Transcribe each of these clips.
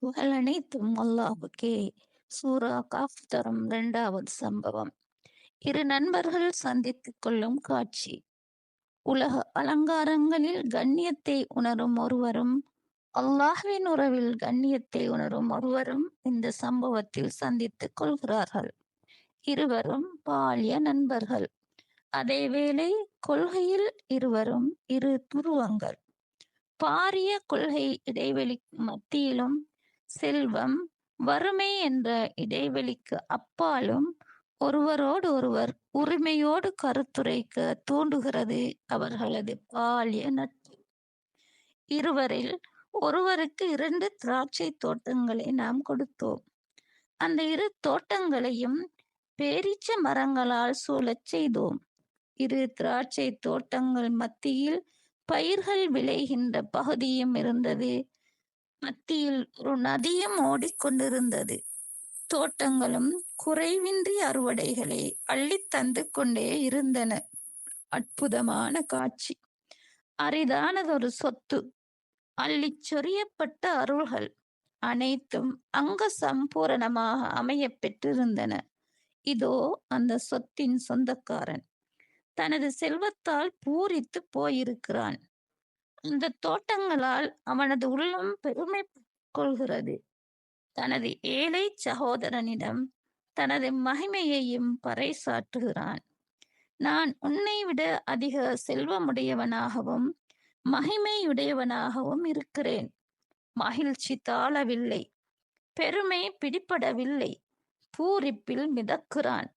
புகழனைத்தும் அல்லாஹுக்கே. சூரா காஃப் தரும் 2வது சம்பவம். இரு நண்பர்கள் சந்தித்துக் கொள்ளும் காட்சி. உலக அலங்காரங்களில் கண்ணியத்தை உணரும் ஒருவரும், அல்லாஹ்வின் உறவில் கண்ணியத்தை உணரும் ஒருவரும் இந்த சம்பவத்தில் சந்தித்துக் கொள்கிறார்கள். இருவரும் பால்ய நண்பர்கள். அதேவேளை கொள்கையில் இருவரும் இரு துருவங்கள். பாரிய கொள்கை இடைவெளிக்கு மத்தியிலும், செல்வம், வறுமை என்ற இடைவெளிக்கு அப்பாலும் ஒருவரோடு ஒருவர் உரிமையோடு கருத்துரைக்க தூண்டுகிறது அவர்களது பால்ய நட்பு. இருவரில் ஒருவருக்கு 2 திராட்சை தோட்டங்களை நாம் கொடுத்தோம். அந்த 2 தோட்டங்களையும் பேரீச்ச மரங்களால் சூழச் செய்தோம். 2 திராட்சை தோட்டங்கள் மத்தியில் பயிர்கள் விளைகின்ற பகுதியும் இருந்தது. மத்தியில் ஒரு நதியும் ஓடிக்கொண்டிருந்தது. தோட்டங்களும் குறைவின்றி அறுவடைகளை அள்ளித் தந்து கொண்டே இருந்தன. அற்புதமான காட்சி. அரிதானதொரு சொத்து. அள்ளிச் சொரியப்பட்ட அருள்கள் அனைத்தும் அங்க சம்பூரணமாக அமையப் பெற்றிருந்தன. இதோ அந்த சொத்தின் சொந்தக்காரன் தனது செல்வத்தால் பூரித்து போயிருக்கிறான். அந்த தோட்டங்களால் அவனது உள்ளம் பெருமை கொள்கிறது. தனது ஏழை சகோதரனிடம் தனது மகிமையையும் பறைசாற்றுகிறான். நான் உன்னை விட அதிக செல்வமுடையவனாகவும் மகிமையுடையவனாகவும் இருக்கிறேன். மகிழ்ச்சி தாழவில்லை, பெருமை பிடிபடவில்லை, பூரிப்பில் மிதக்கிறான்.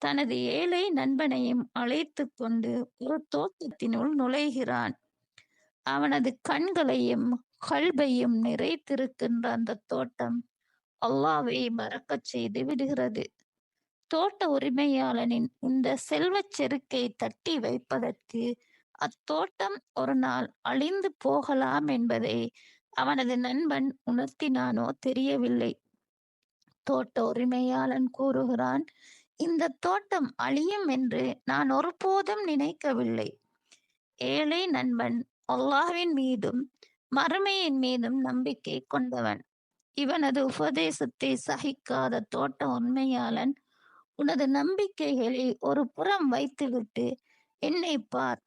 தனது ஏழை நண்பனையும் அழைத்துக் கொண்டு ஒரு தோட்டத்தினுள் நுழைகிறான். அவனது கண்களையும் கல்பையும் நிறைத்திருக்கின்ற அந்த தோட்டம் அல்லாஹ்வை மறக்கச் செய்து விடுகிறது. தோட்ட உரிமையாளனின் இந்த செல்வச் செருக்கை தட்டி வைப்பதற்கு அத்தோட்டம் ஒரு நாள் அழிந்து போகலாம் என்பதை அவனது நண்பன் உணர்த்தினானோ தெரியவில்லை. தோட்ட உரிமையாளன் கூறுகிறான், இந்த தோட்டம் அழியும் என்று நான் ஒருபோதும் நினைக்கவில்லை. ஏழை நண்பன் அல்லாஹ்வின் மீதும் மறுமையின் மீதும் நம்பிக்கை கொண்டவன். இவனது உபதேசத்தை சகிக்காத தோட்ட உரிமையாளன், உனது நம்பிக்கைகளை ஒரு புறம் வைத்துவிட்டு என்னை பார்,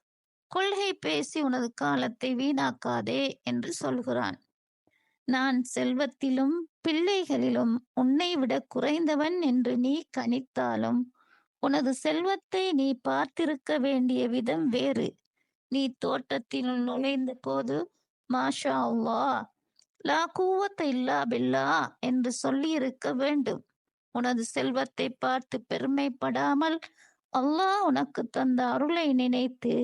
கொள்கை பேசி உனது காலத்தை வீணாக்காதே என்று சொல்கிறான். நான் செல்வத்திலும் பிள்ளைகளிலும் உன்னை விட குறைந்தவன் என்று நீ கணித்தாலும் உனது செல்வத்தை நீ பார்த்திருக்க வேண்டிய விதம் வேறு. நீ தோட்டத்தில் நுழைந்த போது மாஷா அல்லாஹ், லா குவத்த இல்லா பில்லாஹ் என்று சொல்லியிருக்க வேண்டும். உனது செல்வத்தை பார்த்து பெருமைப்படாமல் அல்லாஹ் உனக்கு தந்த அருளை நினைத்து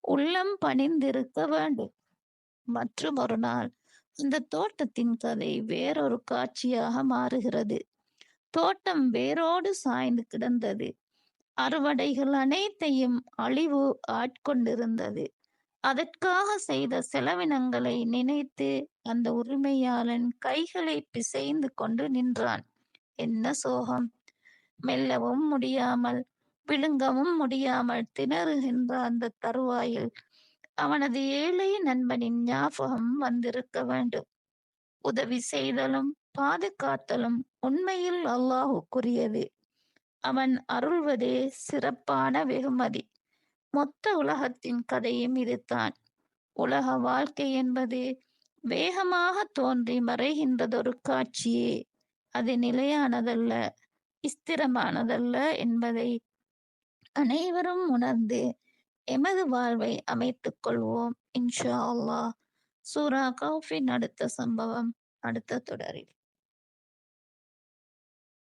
உள்ளம் பணிந்திருக்க வேண்டும். மற்றும் ஒரு நாள் இந்த தோட்டத்தின் கதை வேறொரு காட்சியாக மாறுகிறது. தோட்டம் வேரோடு சாய்ந்து கிடந்தது. அறுவடைகள் அனைத்தையும் அழிவு ஆட்கொண்டிருந்தது. அதற்காக செய்த செலவினங்களை நினைத்து அந்த உரிமையாளன் கைகளை பிசைந்து கொண்டு நின்றான். என்ன சோகம்! மெல்லவும் முடியாமல், விழுங்கவும் முடியாமல் திணறுகின்ற அந்த தருவாயில் அவனது ஏழை நண்பனின் ஞாபகம் வந்திருக்க வேண்டும். உதவி செய்தலும் பாதுகாத்தலும் உண்மையில் அல்லாஹுக்குரியது. அவன் அருள்வதே சிறப்பான வெகுமதி. மொத்த உலகத்தின் கதையும் இதுதான். உலக வாழ்க்கை என்பது வேகமாக தோன்றி மறைகின்றதொரு காட்சியே. அது நிலையானதல்ல, ஸ்திரமானதல்ல என்பதை அனைவரும் உணர்ந்து எமது வாழ்வை அமைத்துக் கொள்வோம் இன்ஷா அல்லாஹ். சூரா கௌஃபின் அடுத்த சம்பவம் அடுத்த தொடரில்.